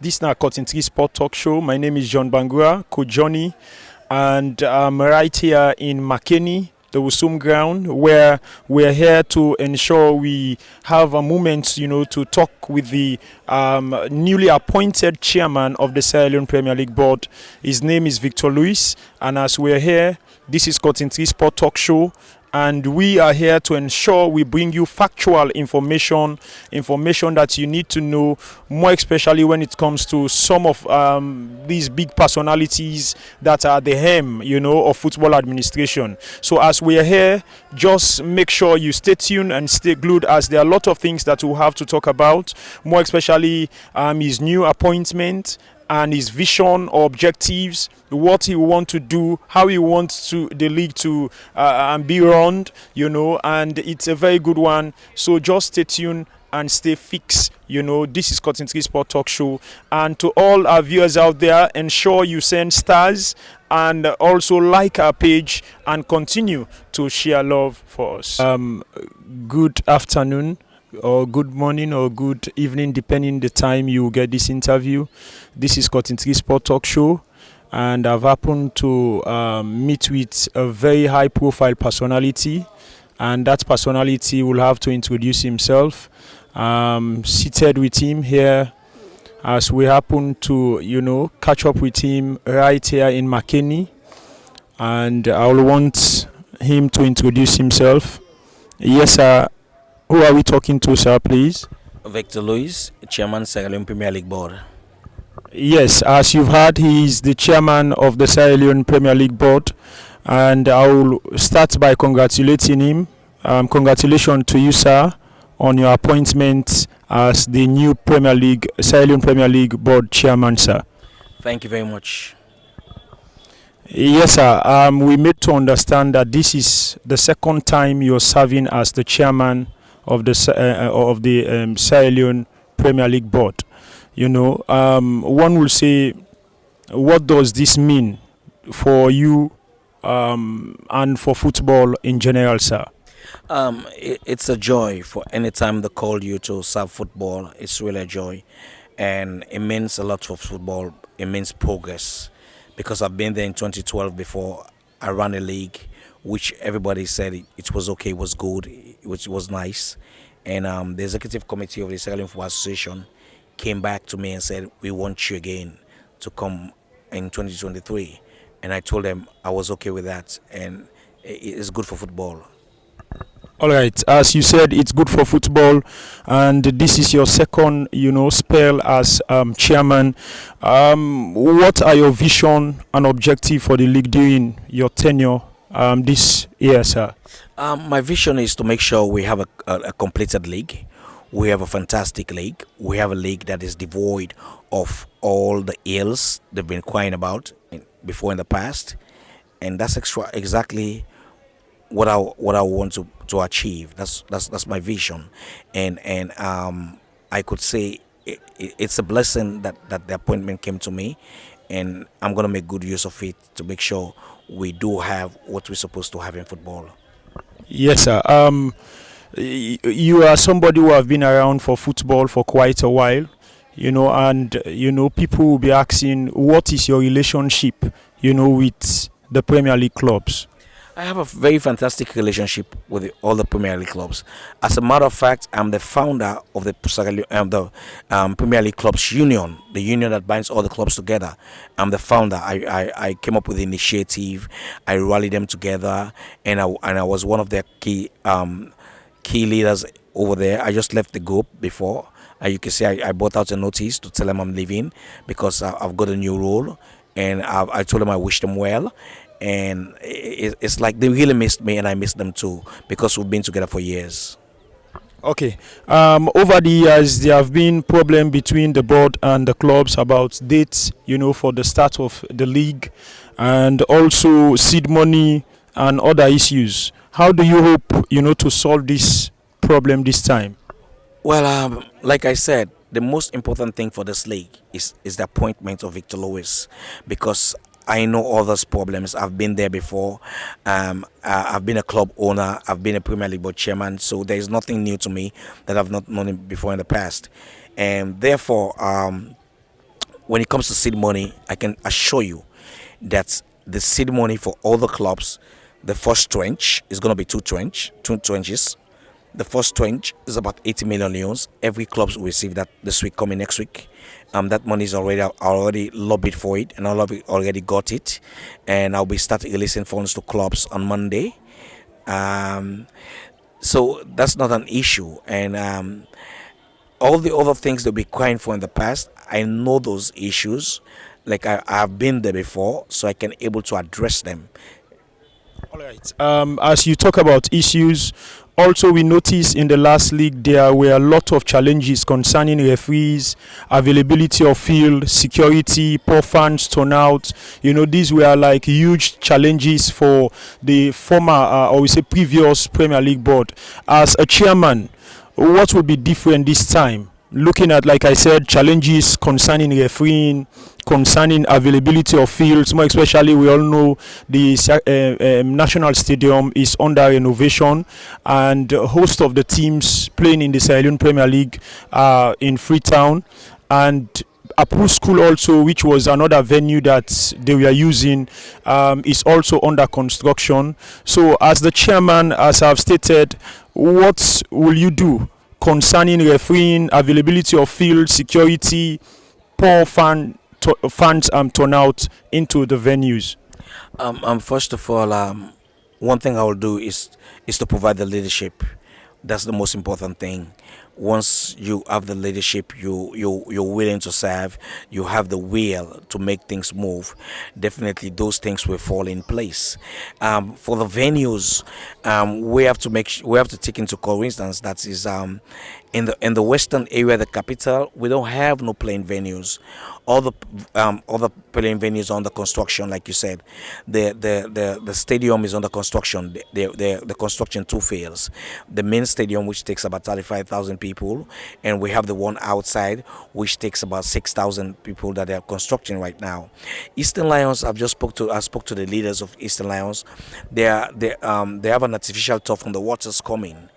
this is Cotton Tree Sport Talk Show. My name is John Bangura, Coach Johnny, and I'm right here in Makeni, the Usum ground, where we're here to ensure we have a moment, to talk with the newly appointed chairman of the Sierra Leone Premier League Board. His name is Victor Luis, and as we're here, this is Cotton Tree Sport Talk Show. And we are here to ensure we bring you factual information that you need to know, more especially when it comes to some of these big personalities that are the hem, of football administration. So as we are here, just make sure you stay tuned and stay glued, as there are a lot of things that we'll have to talk about, more especially his new appointment and his vision or objectives, what he wants to do, how he wants the league to be run, and it's a very good one. So just stay tuned and stay fixed. This is Cotton Tree Sport Talk Show. And to all our viewers out there, ensure you send stars and also like our page and continue to share love for us. Good afternoon, or good morning, or good evening, depending the time you get this interview. This is Cotton Tree Sport Talk Show, and I've happened to meet with a very high profile personality, and that personality will have to introduce himself. Seated with him here, as we happen to catch up with him right here in Makeni, and I'll want him to introduce himself. Yes, sir. Who are we talking to, sir, please? Victor Luis, Chairman, Sierra Leone Premier League Board. Yes, as you've heard, he is the chairman of the Sierra Leone Premier League Board, and I will start by congratulating him. Congratulations to you, sir, on your appointment as the new Sierra Leone Premier League Board chairman, sir. Thank you very much. Yes, sir. We made to understand that this is the second time you're serving as the chairman of the Sierra Leone Premier League Board. One will say, what does this mean for you and for football in general, sir? It's a joy. For any time they call you to serve football, it's really a joy, and it means a lot for football. It means progress, because I've been there in 2012 before. I ran a league which everybody said it was okay, it was good, it was nice, and the executive committee of the Sierra Leone Football Association came back to me and said, we want you again to come in 2023, and I told them I was okay with that, and it's good for football. All right, as you said, it's good for football, and this is your second, spell as chairman. What are your vision and objective for the league during your tenure this year, sir? My vision is to make sure we have a completed league. We have a fantastic league. We have a league that is devoid of all the ills they've been crying about before in the past, and that's exactly what I want to achieve. That's my vision, and I could say it's a blessing that the appointment came to me, and I'm gonna make good use of it to make sure we do have what we're supposed to have in football. Yes, sir. You are somebody who have been around for football for quite a while, and people will be asking, what is your relationship, with the Premier League clubs? I have a very fantastic relationship with all the Premier League clubs. As a matter of fact, I'm the founder of the Premier League Clubs Union, the union that binds all the clubs together. I'm the founder. I came up with the initiative. I rallied them together, and I was one of their key leaders over there. I just left the group before. You can see I brought out a notice to tell them I'm leaving because I've got a new role, and I told them I wish them well. And it's like they really missed me, and I missed them too, because we've been together for years. Okay. Over the years, there have been problems between the board and the clubs about dates, for the start of the league, and also seed money and other issues. How do you hope, to solve this problem this time? Well, like I said, the most important thing for this league is the appointment of Victor Luis, because I know all those problems. I've been there before. I've been a club owner. I've been a Premier League board chairman. So there is nothing new to me that I've not known before in the past. And therefore, when it comes to seed money, I can assure you that the seed money for all the clubs, the first tranche is going to be two tranches. The first tranche is about 80 million leons. Every club will receive that this week, coming next week. That money is already lobbied for it, and I already got it, and I'll be starting releasing funds to clubs on Monday. Um, so that's not an issue, and all the other things they'll be crying for in the past, I know those issues. Like I've been there before, so I can able to address them. All right. As you talk about issues, also we noticed in the last league there were a lot of challenges concerning referees, availability of field, security, poor fans turnout. You know, these were like huge challenges for the former, or we say previous Premier League board. As a chairman, what will be different this time? Looking at, like I said, challenges concerning refereeing, concerning availability of fields, more especially we all know the national stadium is under renovation, and a host of the teams playing in the Sierra Leone Premier League are in Freetown, and Apu School also, which was another venue that they were using, is also under construction. So as the chairman, as I've stated, what will you do concerning refereeing, availability of field, security, poor fans turnout into the venues? First of all, one thing I will do is to provide the leadership. That's the most important thing. Once you have the leadership, you're willing to serve, you have the will to make things move. Definitely, those things will fall in place. For the venues, we have to take into coincidence that is in the western area, the capital, we don't have no playing venues. All the other playing venues are under construction, like you said. The stadium is under construction. The construction two fails. The main stadium, which takes about 35,000 people, and we have the one outside, which takes about 6,000 people that they are constructing right now. Eastern Lions, I spoke to the leaders of Eastern Lions. They have an artificial turf from the waters coming,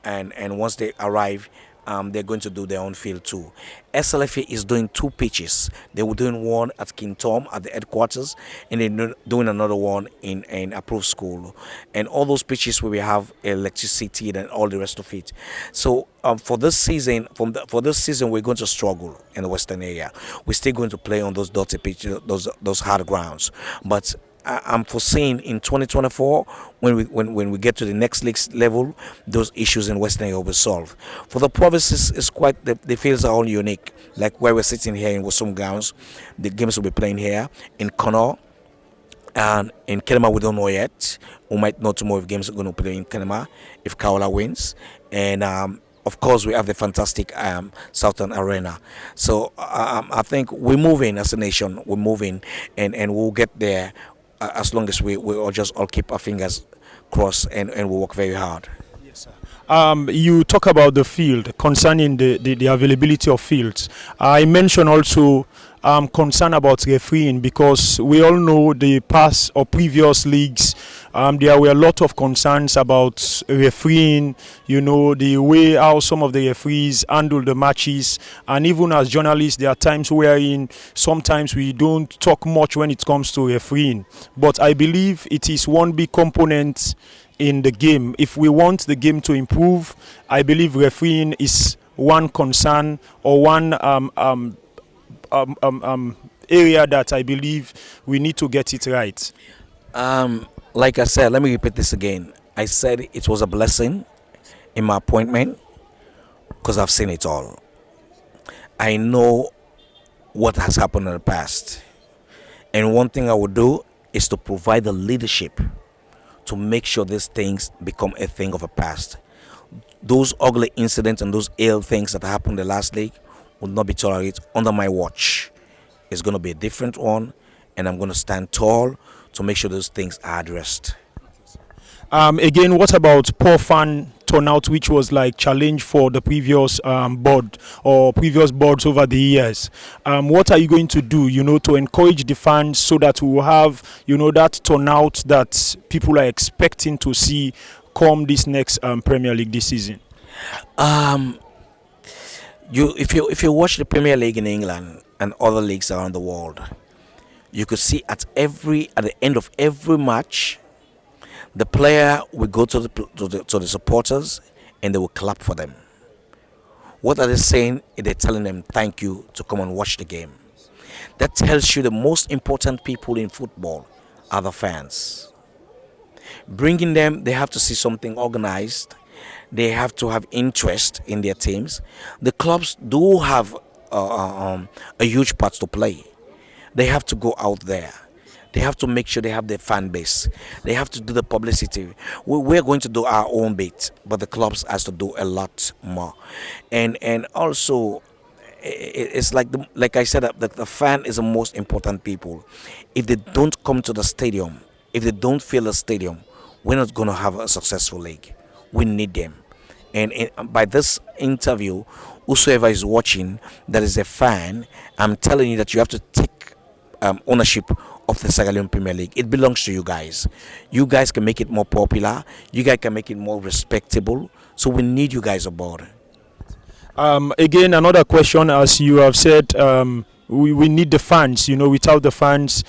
and once they arrive, they're going to do their own field too. SLFA is doing two pitches. They were doing one at King Tom at the headquarters, and they're doing another one in Approved School. And all those pitches where we have electricity and all the rest of it. So for this season, we're going to struggle in the western area. We're still going to play on those dirty pitches, those hard grounds, but I'm foreseeing in 2024, when we get to the next league level, those issues in Western Area will be solved. For the provinces, it's quite the fields are all unique. Like where we're sitting here in Wasum Grounds, the games will be playing here in Connaught, and in Kenema we don't know yet. We might know tomorrow if games are going to play in Kenema if Kaola wins, and of course, we have the fantastic Southern Arena. So I think we're moving as a nation. We're moving, and we'll get there as long as we all just all keep our fingers crossed and we work very hard. Yes, sir. You talk about the field concerning the availability of fields. I mentioned also concern about refereeing, because we all know the past or previous leagues, there were a lot of concerns about refereeing, you know, the way how some of the referees handle the matches. And even as journalists, there are times wherein sometimes we don't talk much when it comes to refereeing. But I believe it is one big component in the game. If we want the game to improve, I believe refereeing is one concern or one area that I believe we need to get it right. Like I said, let me repeat this again. I said it was a blessing in my appointment because I've seen it all. I know what has happened in the past. And one thing I would do is to provide the leadership to make sure these things become a thing of the past. Those ugly incidents and those ill things that happened in the last league will not be tolerated under my watch. It's going to be a different one, and I'm going to stand tall to make sure those things are addressed. Again, what about poor fan turnout, which was like challenge for the previous board or previous boards over the years? What are you going to do, you know, to encourage the fans so that we will have, you know, that turnout that people are expecting to see come this next Premier League this season? If you watch the Premier League in England, and other leagues around the world, you could see at the end of every match, the player will go to the supporters and they will clap for them. What are they saying? They're telling them thank you to come and watch the game. That tells you the most important people in football are the fans. Bringing them, they have to see something organized. They have to have interest in their teams. The clubs do have a huge part to play. They have to go out there. They have to make sure they have their fan base. They have to do the publicity. We're going to do our own bit, but the clubs has to do a lot more. And also, it's like I said, the fan is the most important people. If they don't come to the stadium, if they don't fill the stadium, we're not going to have a successful league. We need them. And by this interview, whosoever is watching that is a fan, I'm telling you that you have to take ownership of the Sierra Leone Premier League. It belongs to you guys. You guys can make it more popular. You guys can make it more respectable. So we need you guys aboard. Again, another question, as you have said, we need the fans. Without the fans,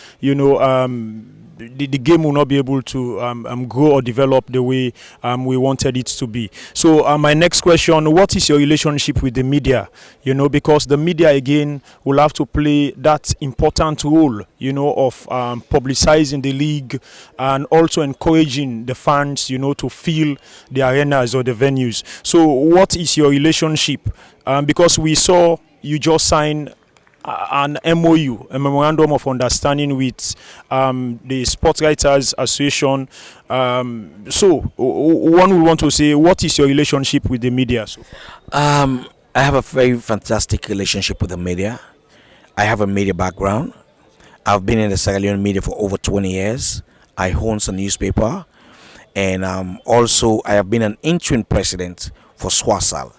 the game will not be able to grow or develop the way we wanted it to be. So my next question, what is your relationship with the media? Because the media, again, will have to play that important role, of publicizing the league and also encouraging the fans, to fill the arenas or the venues. So what is your relationship? Because we saw you just signed an MOU, a memorandum of understanding with the Sports Writers Association. So one would want to say, what is your relationship with the media? I have a very fantastic relationship with the media. I have a media background. I've been in the Sierra Leone media for over 20 years. I own a newspaper, and also I have been an interim president for Swasal.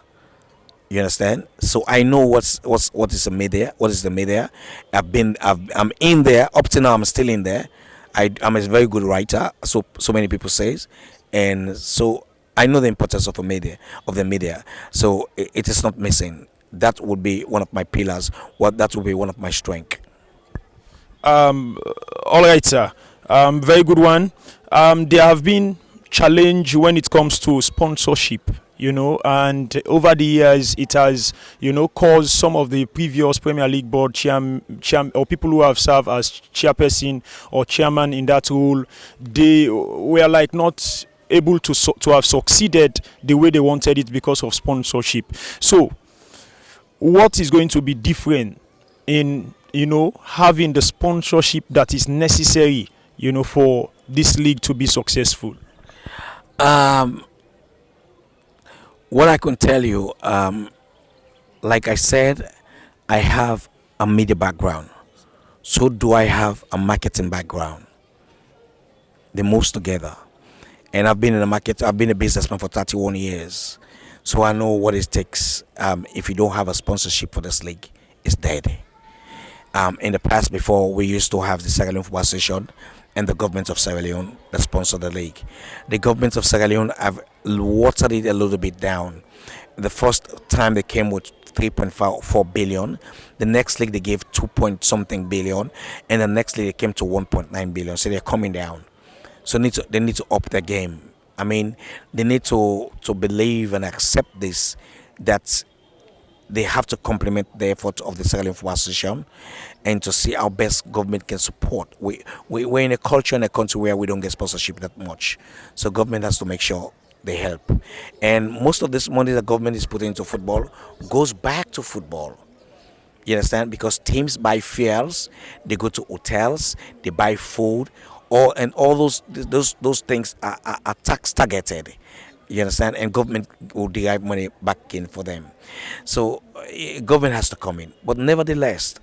You understand? So I know what is the media. What is the media? I'm in there up to now. I'm still in there. I'm a very good writer. So many people says, and so I know the importance of the media. So it is not missing. That would be one of my pillars. That would be one of my strengths. All right, sir. Very good one. There have been challenge when it comes to sponsorship. And over the years it has, caused some of the previous Premier League board or people who have served as chairperson or chairman in that role, they were like not able to have succeeded the way they wanted it because of sponsorship. So what is going to be different in having the sponsorship that is necessary for this league to be successful? What I can tell you, like I said, I have a media background. So do I have a marketing background. They move together. And I've been in the market, I've been a businessman for 31 years. So I know what it takes. If you don't have a sponsorship for this league, it's dead. In the past, before, we used to have the Sierra Leone Football Association and the government of Sierra Leone that sponsor the league. The government of Sierra Leone have watered it a little bit down. The first time they came with 3.4 billion. The next league they gave 2 point something billion, and the next league they came to 1.9 billion. So they're coming down. So they need to up their game. I mean, they need to believe and accept this, that they have to complement the effort of the Sierra Leone Football Association and to see how best government can support. We're in a culture and a country where we don't get sponsorship that much. So government has to make sure they help. And most of this money that government is putting into football goes back to football. You understand? Because teams buy fares, they go to hotels, they buy food, and all those things are tax targeted. You understand? And government will derive money back in for them. So government has to come in. But nevertheless,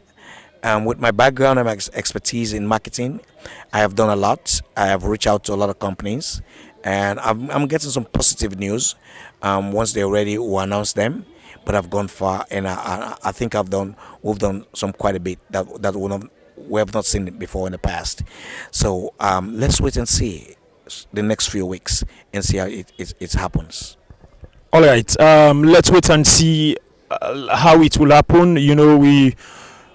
with my background and my expertise in marketing, I have done a lot. I have reached out to a lot of companies, and I'm getting some positive news. Once they're ready, we'll announce them. But I've gone far, and I think we've done some quite a bit that we have not seen before in the past. So let's wait and see the next few weeks and see how it happens. All right, let's wait and see how it will happen.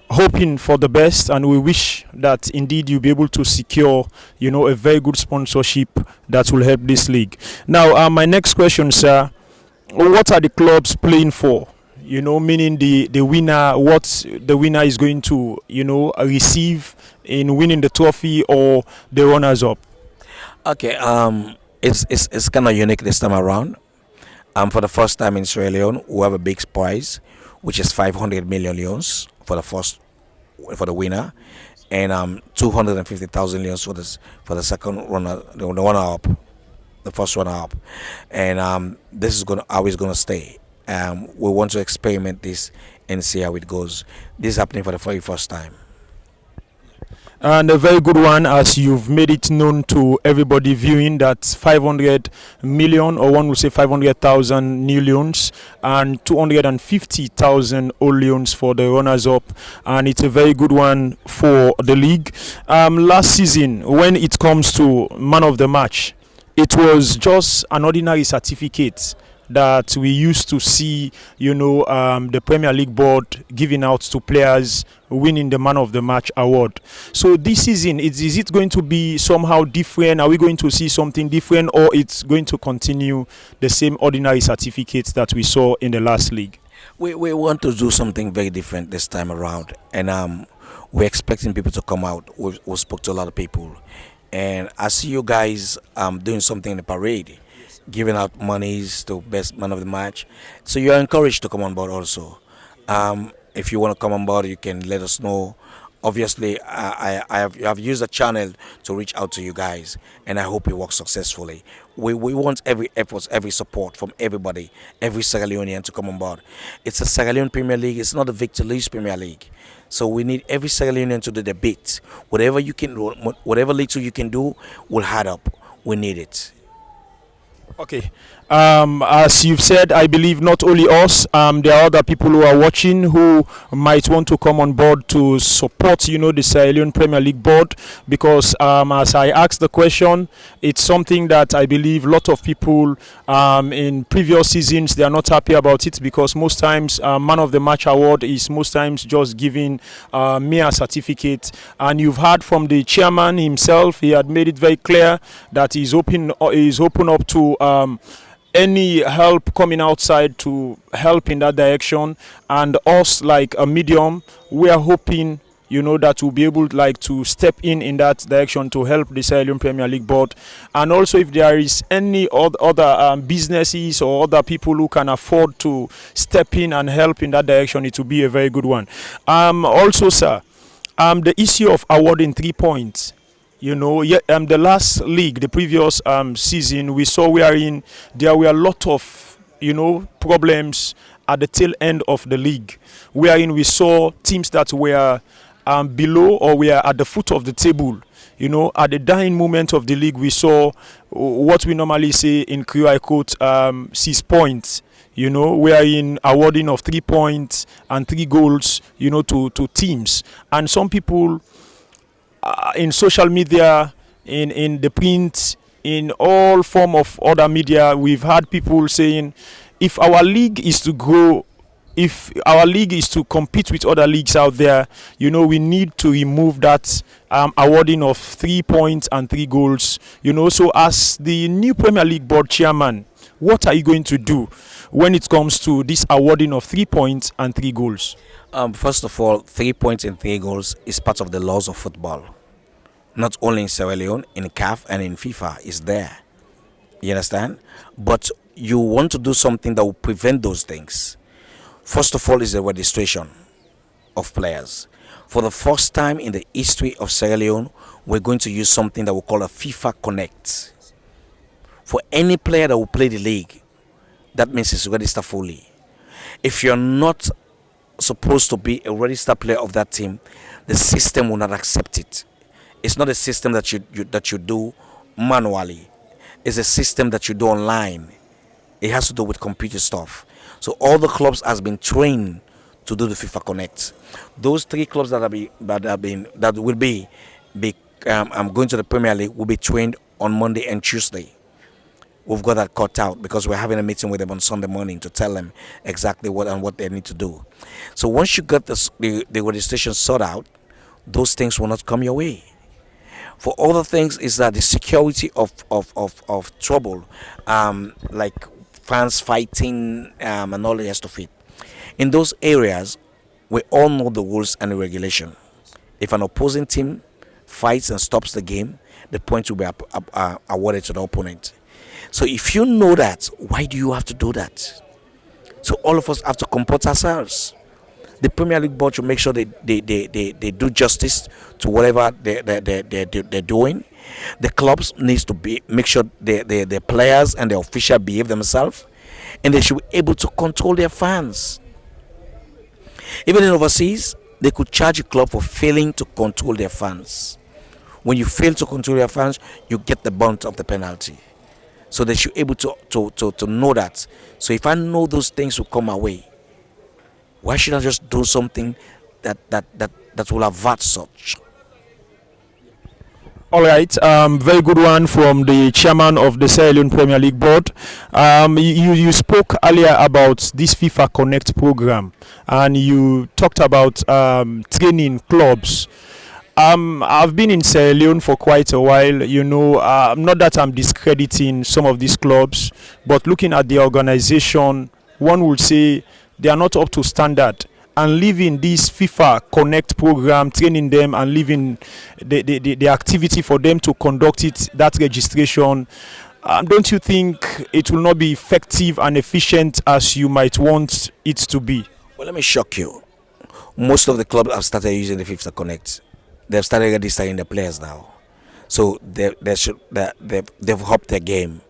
hoping for the best, and we wish that indeed you'll be able to secure, a very good sponsorship that will help this league. Now, my next question, sir, what are the clubs playing for? Meaning the winner, what the winner is going to, receive in winning the trophy or the runners up. Okay, it's kind of unique this time around. For the first time in Sierra Leone, we have a big prize, which is 500 million leones for the winner, and 250,000 leones for the second runner, the runner up, the first runner up, and this is gonna always gonna stay. We want to experiment this and see how it goes. This is happening for the very first time. And a very good one, as you've made it known to everybody viewing, that 500 million, or one would say 500,000 new leons, and 250,000 old leons for the runners up. And it's a very good one for the league. Last season, when it comes to man of the match, it was just an ordinary certificate that we used to see, the Premier League board giving out to players winning the Man of the Match award. So this season, is it going to be somehow different? Are we going to see something different, or it's going to continue the same ordinary certificates that we saw in the last league? We want to do something very different this time around, and we're expecting people to come out. We spoke to a lot of people, and I see you guys doing something in the parade, giving out monies to best man of the match. So you're encouraged to come on board also. If you want to come on board, you can let us know. Obviously, I have used a channel to reach out to you guys, and I hope it works successfully. We want every effort, every support from everybody, every Sierra Leonean to come on board. It's a Sierra Leone Premier League. It's not a Victor League Premier League. So we need every Sierra Leonean to do the bit. Whatever you can, whatever little you can do, will add up. We need it. Okay. As you've said, I believe not only us, there are other people who are watching who might want to come on board to support, the Sierra Leone Premier League board, because as I asked the question, it's something that I believe a lot of people in previous seasons, they are not happy about it, because most times man of the match award is most times just giving mere certificate. And you've heard from the chairman himself, he had made it very clear that he's open up to any help coming outside to help in that direction, and us, like a medium, we are hoping, that we'll be able to step in that direction to help the Sierra Leone Premier League board. And also, if there is any other businesses or other people who can afford to step in and help in that direction, it will be a very good one. Also, sir, the issue of awarding 3 points, the last league, the previous season, we saw wherein there were a lot of, problems at the tail end of the league, wherein we saw teams that were below or were at the foot of the table. At the dying moment of the league, we saw what we normally say in Creole, I quote, 6 points. Wherein awarding of 3 points and 3 goals, to teams. And some people in social media, in the print, in all form of other media, we've had people saying, if our league is to grow, if our league is to compete with other leagues out there, we need to remove that awarding of 3 points and 3 goals. So as the new Premier League board chairman, what are you going to do when it comes to this awarding of 3 points and 3 goals? First of all, 3 points and 3 goals is part of the laws of football. Not only in Sierra Leone, in CAF and in FIFA is there. You understand? But you want to do something that will prevent those things. First of all is the registration of players. For the first time in the history of Sierra Leone, we're going to use something that we call a FIFA Connect. For any player that will play the league, that means it's registered fully. If you're not supposed to be a registered player of that team, the system will not accept it. It's not a system that you do manually. It's a system that you do online. It has to do with computer stuff. So all the clubs has been trained to do the FIFA Connect. Those 3 clubs that will be going to the Premier League will be trained on Monday and Tuesday. we've got that cut out because we're having a meeting with them on Sunday morning to tell them exactly what they need to do. So once you get the registration sorted out, those things will not come your way. For other things is that the security of trouble, like fans fighting, and all the rest of it. In those areas, we all know the rules and the regulation. If an opposing team fights and stops the game, the points will be awarded to the opponent. So if you know that, why do you have to do that? So all of us have to comport ourselves. The Premier League board should make sure they do justice to whatever they're doing. The clubs needs to make sure the players and the officials behave themselves, and they should be able to control their fans. Even in overseas, they could charge a club for failing to control their fans. When you fail to control your fans, you get the brunt of the penalty. So they should be able to know that. So if I know those things will come my way, why should I just do something that will avert such? All right, very good one from the chairman of the Sierra Leone Premier League Board. You spoke earlier about this FIFA Connect program, and you talked about training clubs. I've been in Sierra Leone for quite a while. Not that I'm discrediting some of these clubs, but looking at the organization, one would say they are not up to standard. And leaving this FIFA Connect program, training them and leaving the activity for them to conduct it, that registration, don't you think it will not be effective and efficient as you might want it to be? Well, let me shock you. Most of the clubs have started using the FIFA Connect. They've started registering the players now. So they've upped their game.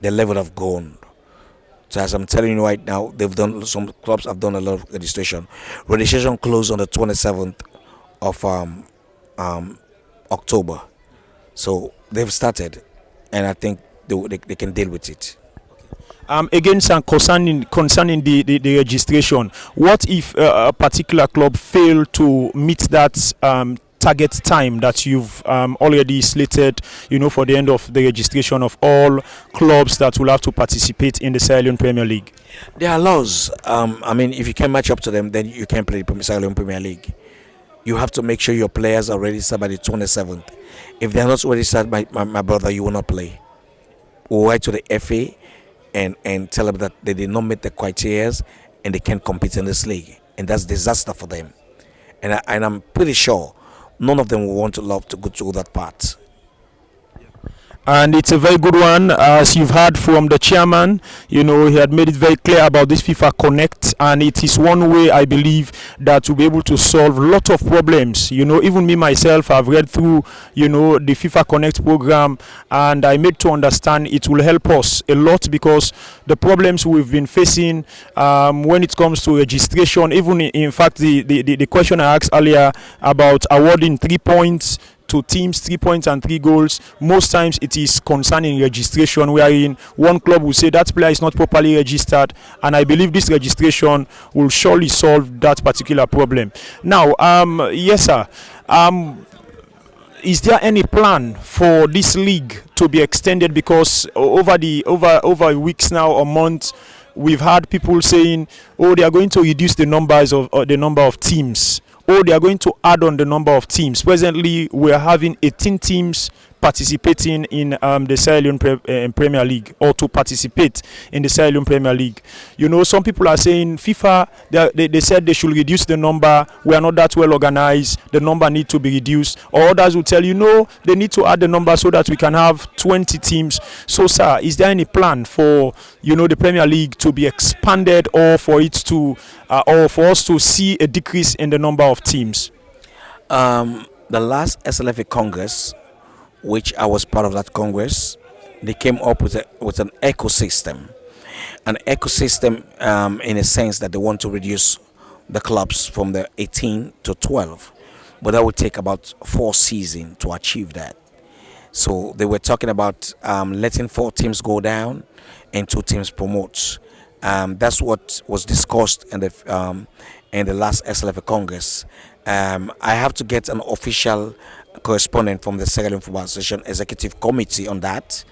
Their level have gone. So as I'm telling you right now, some clubs have done a lot of registration. Registration closed on the 27th of October. So they've started, and I think they can deal with it. Again, sir, concerning the registration, what if a particular club fail to meet that target time that you've already slated, for the end of the registration of all clubs that will have to participate in the Sierra Leone Premier League? There are laws. If you can match up to them, then you can play the Sierra Leone Premier League. You have to make sure your players are registered by the 27th. If they're not registered, my brother, you will not play. We'll write to the FA and tell them that they did not meet the criteria and they can't compete in this league. And that's disaster for them. And I'm pretty sure none of them will want to love to go through that part. And it's a very good one, as you've heard from the chairman. He had made it very clear about this FIFA Connect, and it is one way, I believe, that will be able to solve a lot of problems. Even me myself, I've read through, the FIFA Connect program, and I made to understand it will help us a lot, because the problems we've been facing when it comes to registration, even in fact the question I asked earlier about awarding 3 points to teams, 3 points and 3 goals, most times it is concerning registration, wherein one club will say that player is not properly registered, and I believe this registration will surely solve that particular problem. Now, yes, sir. Is there any plan for this league to be extended? Because over weeks now or months, we've had people saying, "Oh, they are going to reduce the numbers of the number of teams. Oh, they are going to add on the number of teams." Presently, we are having 18 teams participating in the Sierra Leone Premier League, or to participate in the Sierra Leone Premier League. Some people are saying FIFA, they said they should reduce the number. We are not that well organized. The number need to be reduced. Or others will tell you, no, they need to add the number so that we can have 20 teams. So, sir, is there any plan for the Premier League to be expanded, or for it to or for us to see a decrease in the number of teams? The last SLFA Congress, which I was part of that Congress, they came up with an ecosystem. An ecosystem in a sense that they want to reduce the clubs from the 18 to 12. But that would take about 4 seasons to achieve that. So they were talking about letting 4 teams go down and 2 teams promote. That's what was discussed in the last SLFA Congress. I have to get an official correspondent from the Sierra Leone Football Association Executive Committee on that,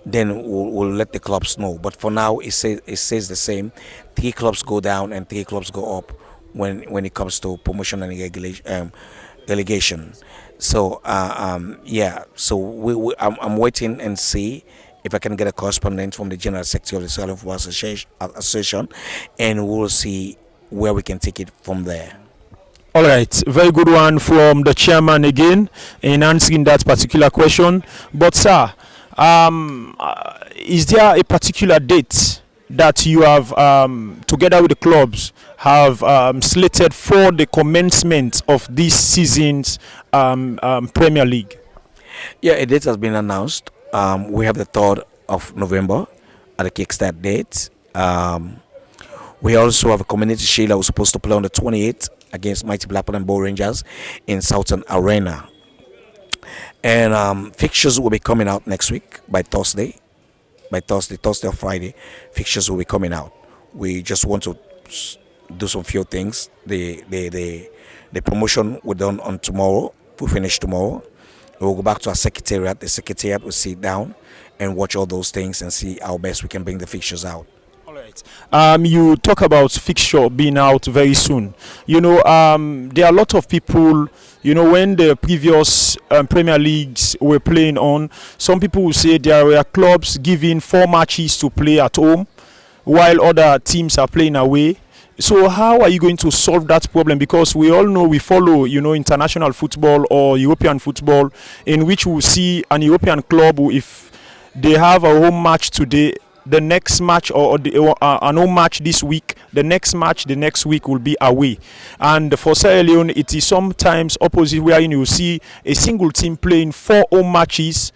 then we'll let the clubs know. But for now, it says the same. 3 clubs go down and 3 clubs go up when it comes to promotion and relegation. So yeah, so I'm waiting and see if I can get a correspondent from the General Secretary of the Sierra Leone Football Association, and we'll see where we can take it from there. All right, very good one from the chairman again in answering that particular question. But sir, is there a particular date that you have, together with the clubs, have slated for the commencement of this season's Premier League? Yeah, a date has been announced. We have the 3rd of November at the kickstart date. We also have a community shield that was supposed to play on the 28th against Mighty Blackpool and Bow Rangers in Southern Arena. And fixtures will be coming out next week by Thursday. Thursday or Friday, fixtures will be coming out. We just want to do some few things. The promotion will done on tomorrow. We finish tomorrow. We'll go back to our secretariat. The secretariat will sit down and watch all those things and see how best we can bring the fixtures out. All right. You talk about fixture being out very soon. There are a lot of people. When the previous Premier Leagues were playing on, some people will say there were clubs giving 4 matches to play at home, while other teams are playing away. So how are you going to solve that problem? Because we all know, we follow, international football or European football, in which we see an European club who, if they have a home match today, the next match or an home match this week, the next match the next week will be away. And for Sierra Leone, it is sometimes opposite, where you see a single team playing 4 home matches,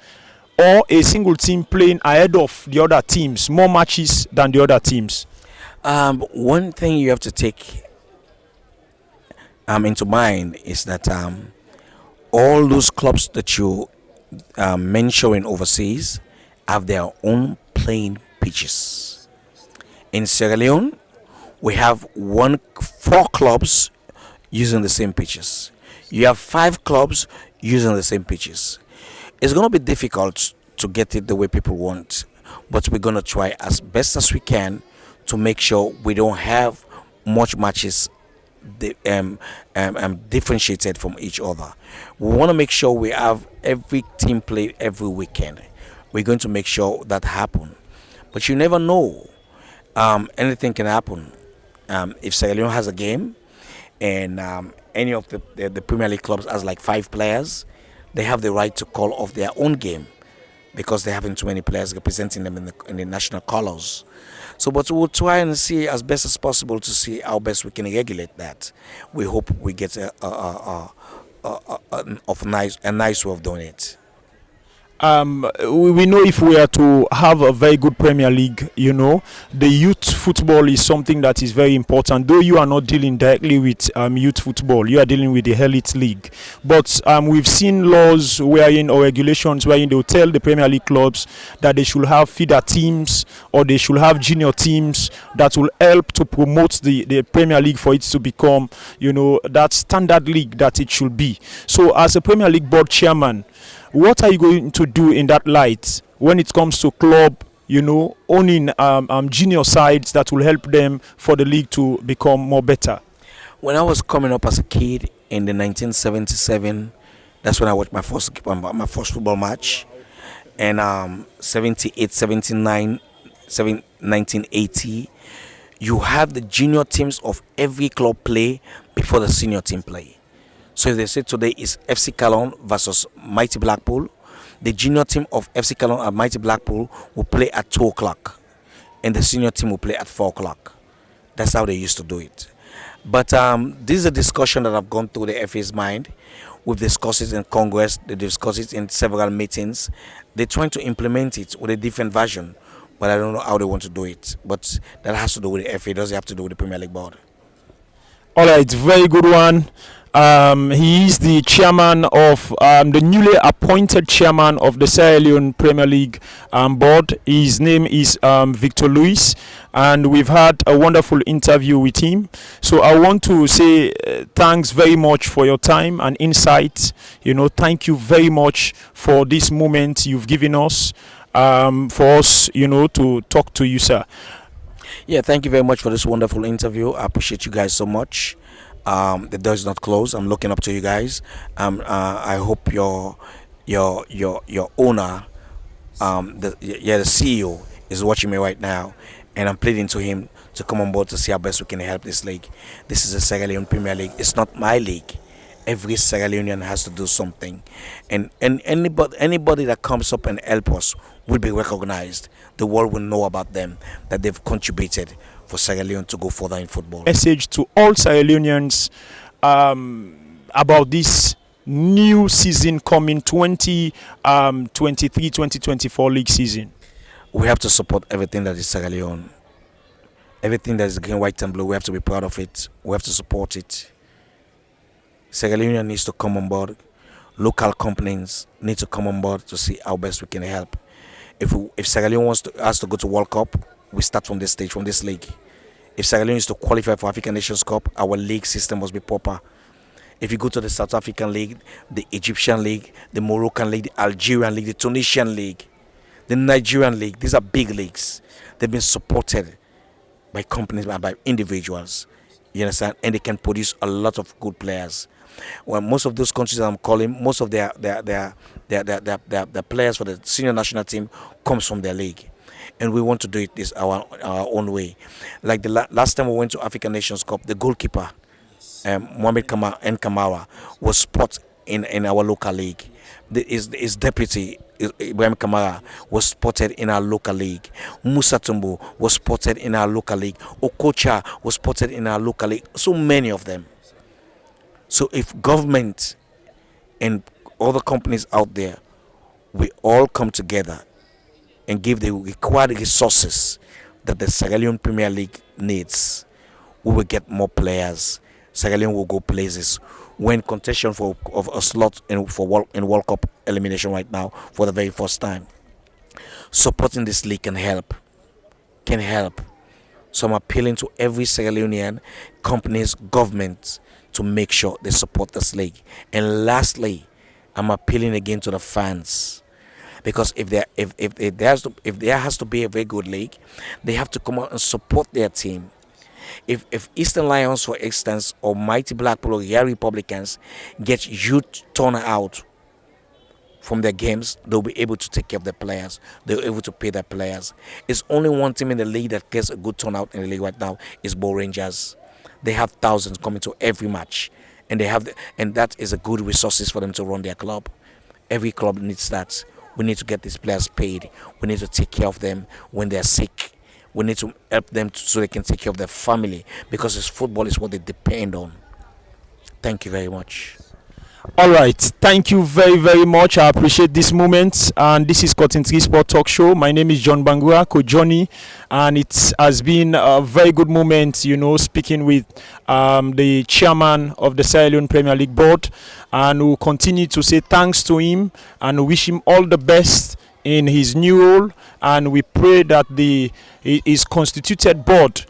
or a single team playing ahead of the other teams, more matches than the other teams. One thing you have to take into mind is that all those clubs that you mentioning overseas have their own playing pitches. In Sierra Leone, we have 4 clubs using the same pitches. You have 5 clubs using the same pitches. It's going to be difficult to get it the way people want, but we're going to try as best as we can to make sure we don't have much matches differentiated from each other. We want to make sure we have every team play every weekend. We're going to make sure that happen. But you never know. Anything can happen. If Sierra Leone has a game and any of the Premier League clubs has like 5 players, they have the right to call off their own game because they're having too many players representing them in the national colors. So, but we'll try and see as best as possible to see how best we can regulate that. We hope we get a nice way of doing it. We know, if we are to have a very good Premier League, the youth football is something that is very important. Though you are not dealing directly with youth football, you are dealing with the elite league. But we've seen laws wherein, or regulations wherein they will tell the Premier League clubs that they should have feeder teams, or they should have junior teams that will help to promote the Premier League for it to become, that standard league that it should be. So as a Premier League board chairman, what are you going to do in that light when it comes to club, owning junior sides that will help them for the league to become more better? When I was coming up as a kid in the 1977, that's when I watched my first football match. And 78, 79, 1980, you have the junior teams of every club play before the senior team play. So if they say today is FC Cologne versus Mighty Blackpool, the junior team of FC Cologne and Mighty Blackpool will play at 2 o'clock, and the senior team will play at 4 o'clock. That's how they used to do it. But this is a discussion that I've gone through the FA's mind. We've discussed it in Congress. They discussed it in several meetings. They're trying to implement it with a different version, but I don't know how they want to do it. But that has to do with the FA. It doesn't have to do with the Premier League board. All right, very good one. He is the chairman of the newly appointed chairman of the Sierra Leone Premier League board. His name is Victor Luis, and we've had a wonderful interview with him. So I want to say thanks very much for your time and insight. Thank you very much for this moment you've given us, for us, to talk to you, sir. Yeah, thank you very much for this wonderful interview. I appreciate you guys so much. The door is not closed. I'm looking up to you guys. I hope your owner, the CEO, is watching me right now, and I'm pleading to him to come on board to see how best we can help this league. This is the Sierra Leone Premier League. It's not my league. Every Sierra Leonean has to do something, and anybody that comes up and help us will be recognized. The world will know about them, that they've contributed for Sierra Leone to go further in football. Message to all Sierra Leoneans about this new season coming, 2023-2024 league season. We have to support everything that is Sierra Leone. Everything that is green, white, and blue, we have to be proud of it. We have to support it. Sierra Leone needs to come on board. Local companies need to come on board to see how best we can help. If Sierra Leone has to go to World Cup, we start from this stage, from this league. If Sierra Leone is to qualify for African Nations Cup, our league system must be proper. If you go to the South African League, the Egyptian League, the Moroccan League, the Algerian League, the Tunisian League, the Nigerian League, these are big leagues. They've been supported by companies and by individuals. You understand? And they can produce a lot of good players. Well, most of those countries I'm calling, most of their players for the senior national team comes from their league. And we want to do it this our own way. Like the last time we went to African Nations Cup, the goalkeeper, Mohamed Kamara, was spot in our local league. His deputy, Ibrahim Kamara, was spotted in our local league. Musa Tumbo was spotted in our local league. Okocha was spotted in our local league. So many of them. So if government and other companies out there, we all come together and give the required resources that the Sierra Leone Premier League needs, we will get more players. Sierra Leone will go places. We're in contention of a slot in World Cup elimination right now for the very first time. Supporting this league can help. So I'm appealing to every Sierra Leonean, companies, governments, to make sure they support this league. And lastly, I'm appealing again to the fans, because if there has to be a very good league, they have to come out and support their team. If Eastern Lions, for instance, or Mighty Blackpool or Yale Republicans get youth turnout from their games, they'll be able to take care of their players. They're able to pay their players. It's only one team in the league that gets a good turnout in the league right now is Bo Rangers. They have thousands coming to every match, and that is a good resources for them to run their club. Every club needs that. We need to get these players paid. We need to take care of them when they're sick. We need to help them so they can take care of their family, because football is what they depend on. Thank you very much. All right, thank you very, very much. I appreciate this moment. And this is Cotton 3 Sport Talk Show. My name is John Bangura, Coach Johnny, and it has been a very good moment, speaking with the chairman of the Sierra Leone Premier League Board. And we'll continue to say thanks to him and wish him all the best in his new role. And we pray that his constituted board,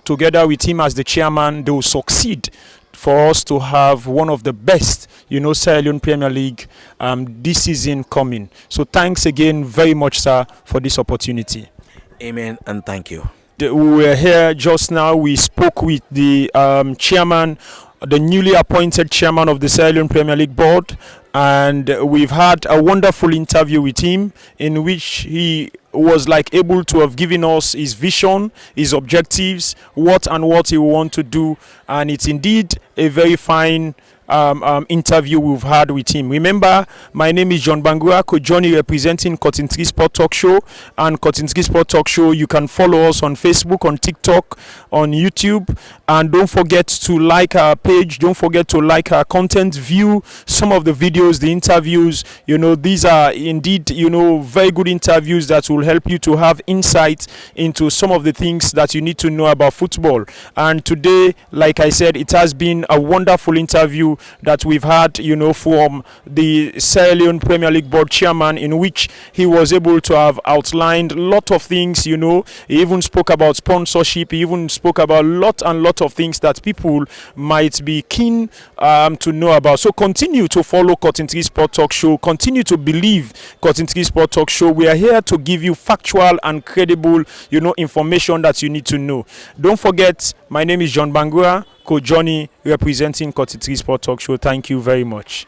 together with him as the chairman, they will succeed for us to have one of the best, Sierra Leone Premier League this season coming. So thanks again very much, sir, for this opportunity. Amen, and thank you. We were here just now. We spoke with the chairman, the newly appointed chairman of the Sierra Leone Premier League Board, and we've had a wonderful interview with him in which he was able to have given us his vision, his objectives, what he want to do, and it's indeed a very fine interview we've had with him. Remember, my name is John Bangura, Coach Johnny, representing Cotton 3 Sport Talk Show. And Cotton 3 Sport Talk Show, you can follow us on Facebook, on TikTok, on YouTube. And don't forget to like our page. Don't forget to like our content, view some of the videos, the interviews. These are indeed, very good interviews that will help you to have insight into some of the things that you need to know about football. And today, like I said, it has been a wonderful interview that we've had, from the Sierra Leone Premier League Board Chairman, in which he was able to have outlined a lot of things. He even spoke about sponsorship. He even spoke about a lot of things that people might be keen to know about. So continue to follow Cotton 3 Sport Talk Show. Continue to believe Cotton 3 Sport Talk Show. We are here to give you factual and credible, information that you need to know. Don't forget, my name is John Bangura, Coach Johnny, representing Cotton 3 Sport Talk Show. Thank you very much.